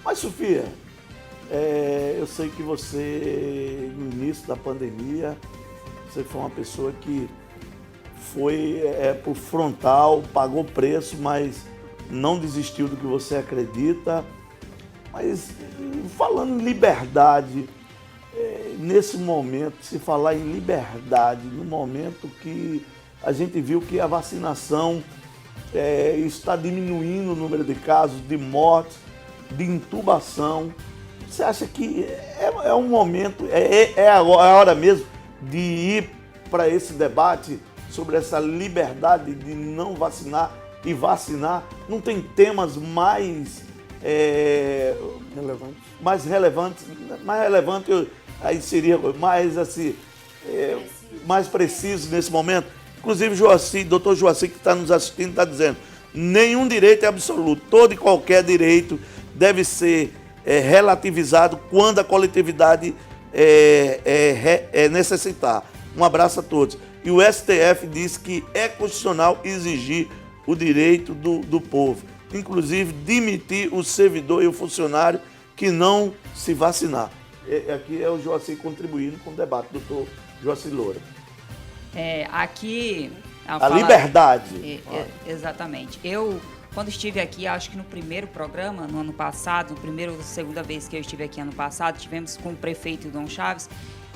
Mas, Sofia, eu sei que você, no início da pandemia, você foi uma pessoa que foi pro frontal, pagou preço, mas não desistiu do que você acredita. Mas, falando em liberdade, nesse momento, se falar em liberdade, no momento que a gente viu que a vacinação está diminuindo o número de casos, de mortes, de intubação, você acha que é um momento, é a hora mesmo de ir para esse debate sobre essa liberdade de não vacinar e vacinar? Não tem temas mais relevantes, aí seria mais assim, mais preciso nesse momento. Inclusive, doutor Joaci, que está nos assistindo, está dizendo: nenhum direito é absoluto, todo e qualquer direito deve ser relativizado quando a coletividade necessitar. Um abraço a todos. E o STF diz que é constitucional exigir o direito do povo, inclusive demitir o servidor e o funcionário que não se vacinar. Aqui é o Joaci contribuindo com o debate, doutor Joaci Loura. Aqui... liberdade. Exatamente. Eu, quando estive aqui, acho que no primeiro programa, no ano passado, segunda vez que eu estive aqui ano passado, tivemos com o prefeito Dom Chaves,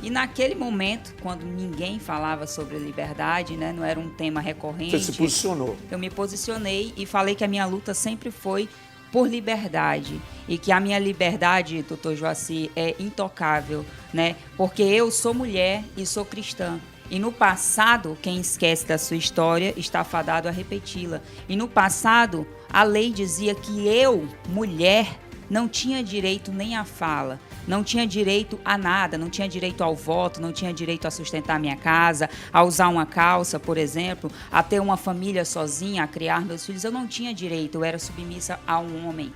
e naquele momento, quando ninguém falava sobre liberdade, né, não era um tema recorrente... Você se posicionou. Eu me posicionei e falei que a minha luta sempre foi por liberdade, e que a minha liberdade, doutor Joaci, é intocável, né? Porque eu sou mulher e sou cristã. E no passado, quem esquece da sua história está fadado a repeti-la. E no passado, a lei dizia que eu, mulher, não tinha direito nem à fala, não tinha direito a nada, não tinha direito ao voto, não tinha direito a sustentar minha casa, a usar uma calça, por exemplo, a ter uma família sozinha, a criar meus filhos. Eu não tinha direito, eu era submissa a um homem.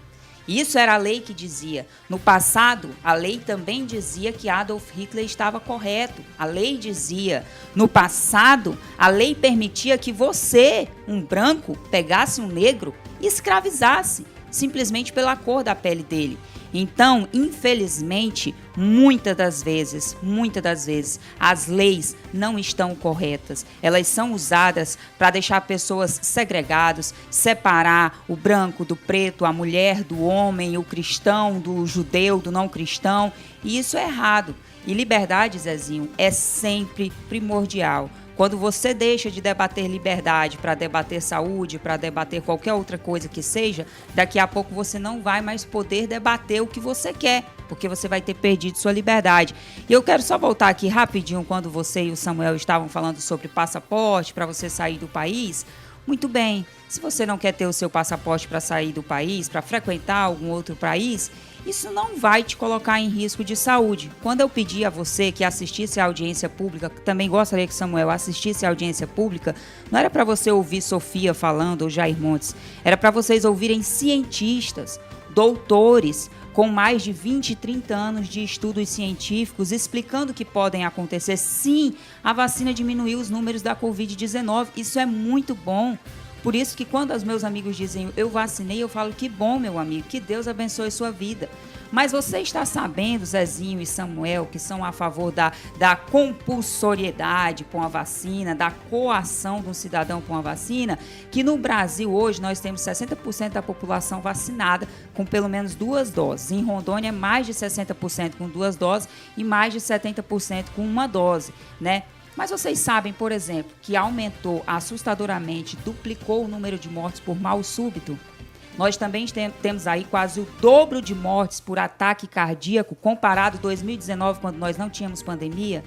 Isso era a lei que dizia. No passado, a lei também dizia que Adolf Hitler estava correto. A lei dizia. No passado, a lei permitia que você, um branco, pegasse um negro e escravizasse, simplesmente pela cor da pele dele. Então, infelizmente, muitas das vezes, as leis não estão corretas. Elas são usadas para deixar pessoas segregadas, separar o branco do preto, a mulher do homem, o cristão do judeu, do não cristão. E isso é errado. E liberdade, Zezinho, é sempre primordial. Quando você deixa de debater liberdade para debater saúde, para debater qualquer outra coisa que seja, daqui a pouco você não vai mais poder debater o que você quer, porque você vai ter perdido sua liberdade. E eu quero só voltar aqui rapidinho quando você e o Samuel estavam falando sobre passaporte para você sair do país. Muito bem, se você não quer ter o seu passaporte para sair do país, para frequentar algum outro país, isso não vai te colocar em risco de saúde. Quando eu pedi a você que assistisse à audiência pública, também gostaria que Samuel assistisse à audiência pública, não era para você ouvir Sofia falando ou Jair Montes, era para vocês ouvirem cientistas, doutores, com mais de 20, 30 anos de estudos científicos, explicando que podem acontecer. Sim, a vacina diminuiu os números da Covid-19, isso é muito bom. Por isso que quando os meus amigos dizem eu vacinei, eu falo que bom, meu amigo, que Deus abençoe sua vida. Mas você está sabendo, Zezinho e Samuel, que são a favor da compulsoriedade com a vacina, da coação de um cidadão com a vacina, que no Brasil hoje nós temos 60% da população vacinada com pelo menos 2 doses. Em Rondônia, mais de 60% com 2 doses e mais de 70% com 1 dose, né? Mas vocês sabem, por exemplo, que aumentou assustadoramente, duplicou o número de mortes por mal súbito? Nós também temos aí quase o dobro de mortes por ataque cardíaco, comparado a 2019, quando nós não tínhamos pandemia.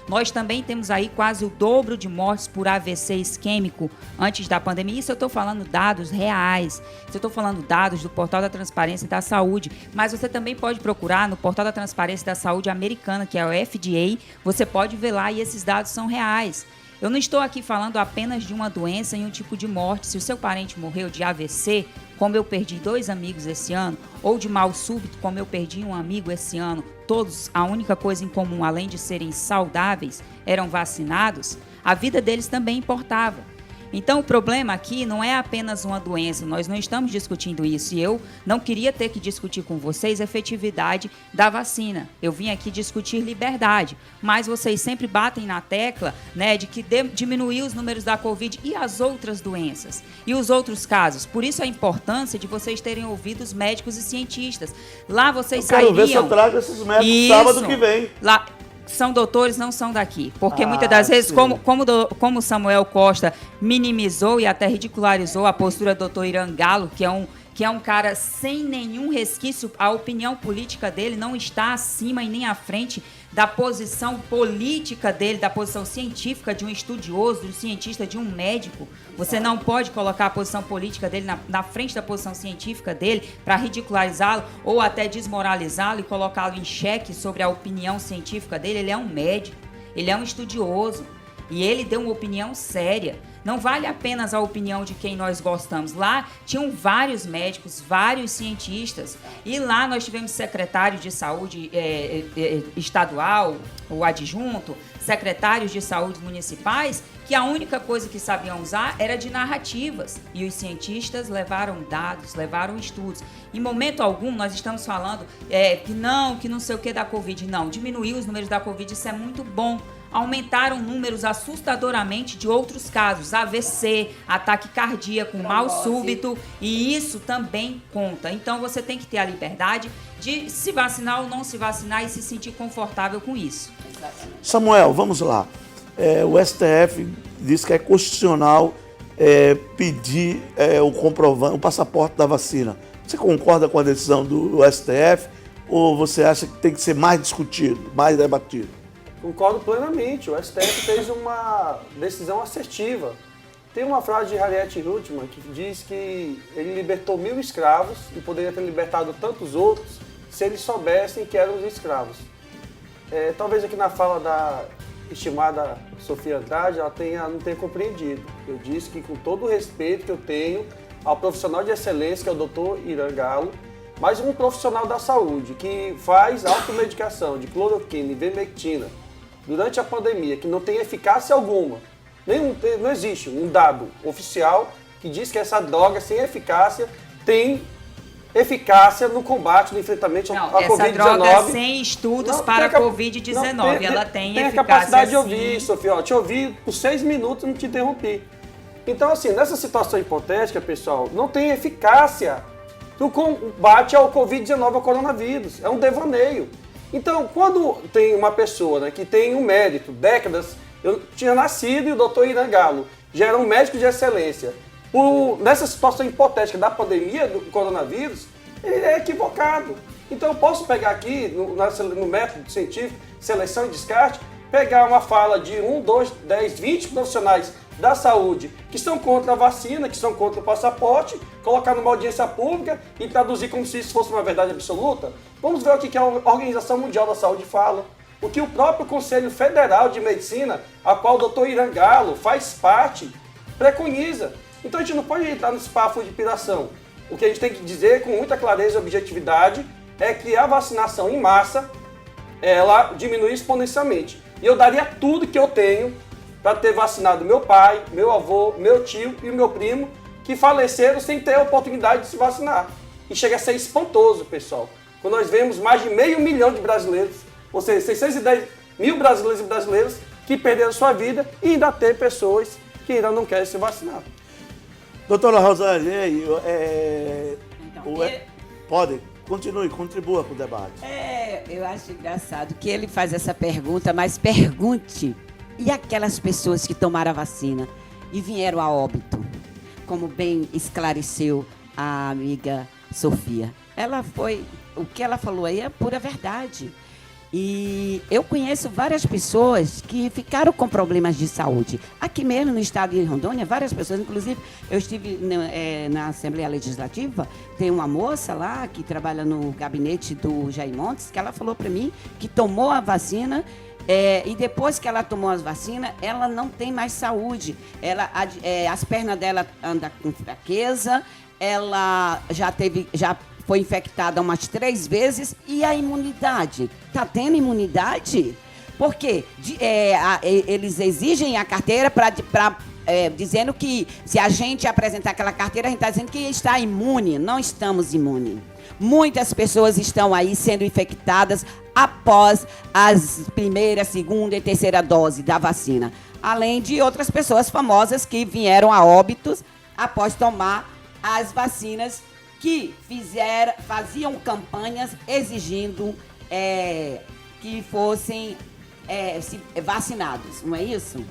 Nós também temos aí quase o dobro de mortes por AVC isquêmico antes da pandemia. Isso eu estou falando dados reais. Isso eu estou falando dados do Portal da Transparência da Saúde. Mas você também pode procurar no Portal da Transparência da Saúde americana, que é o FDA. Você pode ver lá e esses dados são reais. Eu não estou aqui falando apenas de uma doença e um tipo de morte. Se o seu parente morreu de AVC, como eu perdi 2 amigos esse ano, ou de mal súbito, como eu perdi um amigo esse ano, todos, a única coisa em comum, além de serem saudáveis, eram vacinados, a vida deles também importava. Então, o problema aqui não é apenas uma doença, nós não estamos discutindo isso. E eu não queria ter que discutir com vocês a efetividade da vacina. Eu vim aqui discutir liberdade, mas vocês sempre batem na tecla, né, de que diminuir os números da Covid e as outras doenças, e os outros casos. Por isso a importância de vocês terem ouvido os médicos e cientistas. Lá vocês sairiam... Eu quero ver se eu trago esses médicos sábado que vem. Lá... São doutores, não são daqui. Porque muitas das vezes, como Samuel Costa minimizou e até ridicularizou a postura do doutor Irangalo, que é um cara sem nenhum resquício, a opinião política dele não está acima e nem à frente da posição política dele, da posição científica de um estudioso, de um cientista, de um médico. Você não pode colocar a posição política dele na frente da posição científica dele para ridicularizá-lo ou até desmoralizá-lo e colocá-lo em xeque sobre a opinião científica dele. Ele é um médico, ele é um estudioso e ele deu uma opinião séria. Não vale apenas a opinião de quem nós gostamos. Lá tinham vários médicos, vários cientistas. E lá nós tivemos secretário de saúde estadual, o adjunto, secretários de saúde municipais, que a única coisa que sabiam usar era de narrativas. E os cientistas levaram dados, levaram estudos. Em momento algum nós estamos falando que não sei o que da Covid. Não, diminuir os números da Covid, isso é muito bom. Aumentaram números assustadoramente de outros casos, AVC, ataque cardíaco, mal súbito, e isso também conta. Então você tem que ter a liberdade de se vacinar ou não se vacinar e se sentir confortável com isso. Samuel, vamos lá. O STF diz que é constitucional pedir o passaporte da vacina. Você concorda com a decisão do STF ou você acha que tem que ser mais discutido, mais debatido? Concordo plenamente. O STF fez uma decisão assertiva. Tem uma frase de Harriet Tubman que diz que ele libertou 1000 escravos e poderia ter libertado tantos outros se eles soubessem que eram os escravos. Talvez aqui na fala da estimada Sofia Andrade, ela não tenha compreendido. Eu disse que com todo o respeito que eu tenho ao profissional de excelência, que é o Dr. Irangalo, mas um profissional da saúde que faz automedicação de cloroquina e ivermectina durante a pandemia, que não tem eficácia alguma, não existe um dado oficial que diz que essa droga sem eficácia tem eficácia no combate, no enfrentamento à Covid-19. Essa droga sem estudos para a Covid-19, ela tem eficácia. Tem a capacidade de sim. ouvir, Sofia. Eu te ouvi por 6 minutos e não te interrompi. Então, assim, nessa situação hipotética, pessoal, não tem eficácia no combate ao Covid-19, ao coronavírus. É um devaneio. Então, quando tem uma pessoa, né, que tem um mérito, décadas, eu tinha nascido e o doutor Irangalo já era um médico de excelência. Nessa situação hipotética da pandemia do coronavírus, ele é equivocado. Então, eu posso pegar aqui, no método científico, seleção e descarte, pegar uma fala de 1, 2, 10, 20 profissionais da saúde que são contra a vacina, que são contra o passaporte, colocar numa audiência pública e traduzir como se isso fosse uma verdade absoluta. Vamos ver o que a Organização Mundial da Saúde fala, o que o próprio Conselho Federal de Medicina, a qual o Dr. Irangalo faz parte, preconiza. Então a gente não pode entrar nesse papo de piração. O que a gente tem que dizer com muita clareza e objetividade é que a vacinação em massa, ela diminui exponencialmente. E eu daria tudo que eu tenho para ter vacinado meu pai, meu avô, meu tio e meu primo, que faleceram sem ter a oportunidade de se vacinar. E chega a ser espantoso, pessoal, quando nós vemos mais de 500 mil de brasileiros, ou seja, 610 mil brasileiros e brasileiras que perderam sua vida e ainda tem pessoas que ainda não querem se vacinar. Doutora Rosane, pode, continue, contribua com o debate. Eu acho engraçado que ele faz essa pergunta, mas pergunte, e aquelas pessoas que tomaram a vacina e vieram a óbito? Como bem esclareceu a amiga Sofia. O que ela falou aí é pura verdade. E eu conheço várias pessoas que ficaram com problemas de saúde. Aqui mesmo no estado de Rondônia, várias pessoas, inclusive eu estive na Assembleia Legislativa, tem uma moça lá que trabalha no gabinete do Jair Montes, que ela falou para mim que tomou a vacina e depois que ela tomou as vacinas, ela não tem mais saúde. As pernas dela andam com fraqueza, ela já foi infectada umas 3 vezes. E a imunidade? Está tendo imunidade? Porque eles exigem a carteira para dizendo que se a gente apresentar aquela carteira, a gente está dizendo que está imune. Não estamos imunes. Muitas pessoas estão aí sendo infectadas após as primeira, segunda e terceira dose da vacina. Além de outras pessoas famosas que vieram a óbitos após tomar as vacinas que faziam campanhas exigindo que fossem vacinados, não é isso?